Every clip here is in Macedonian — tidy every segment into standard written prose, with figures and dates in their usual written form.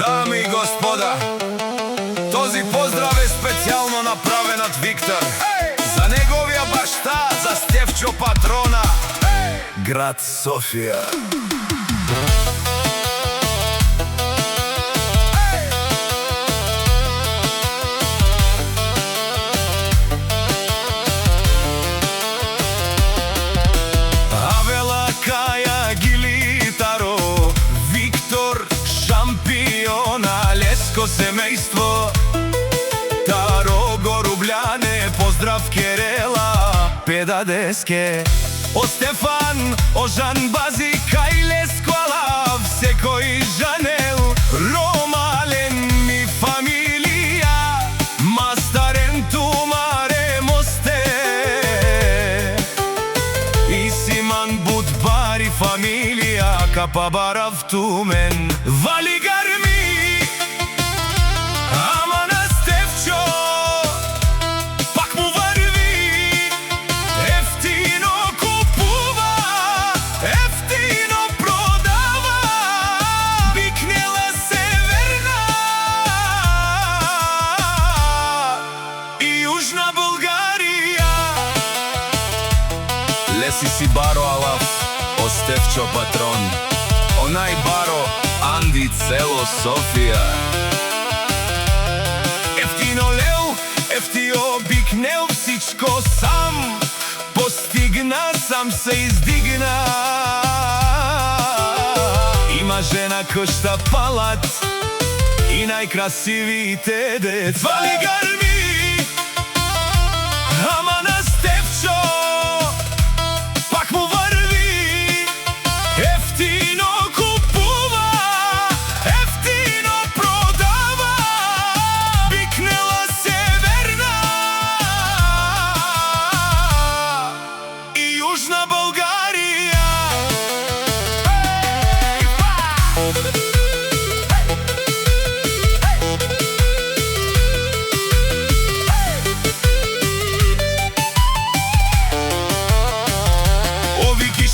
Дами и господа, този поздрав е специјално направен од Виктор за неговија башта, за Стефчо Патрона, град Софија. Семејство Таро Горубљане, поздрав Керела, Педа Деске, о Стефан, о Жан Бази, кај Леско Алав, секој Жанел, Ромален ми фамилија, Мастарен Тумаре Мосте, и Симан Будбари фамилија, Капабарав Тумен, Валигар Леси си Баро Алав, о Стефчо Патрон, онај Баро Анди цело Софија. Ефтино лел, ефтио бикнел, всичко сам постигна, сам се издигна. Има жена, куќа, палат и најкрасивите деца. Валигар ми, ама на Стефчо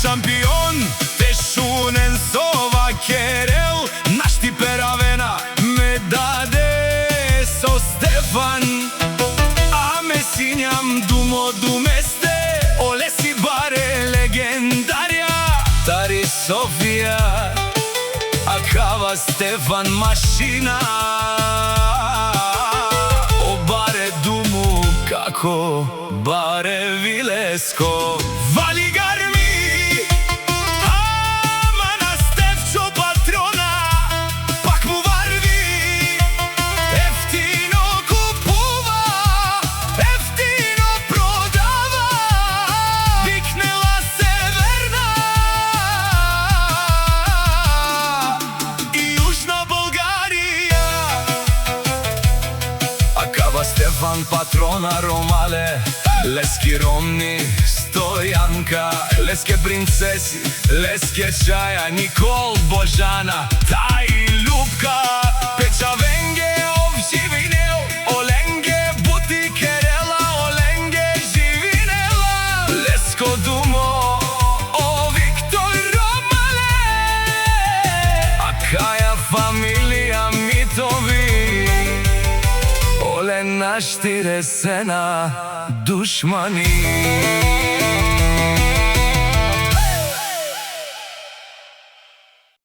шампион, тешунен сова Керел, наш ти перавена ме даде со Стефан, а ме синјам думо думесте, оле си баре легендарија, тари Софија, а кава Стефан машина, о баре думу како баре Вилеско. Валигар Стефан Патрона Ромале, Лески Ромни, Стојанка, Леске принцеси, Леске Чаја, Никол Божана, Тај Любка, Печа Венге, Овживинел, Оленге Бути Керела, Оленге Живинела, Леско Думо, о Виктор Ромале, а каја фамилија Митови, оле нашти ресена душмани.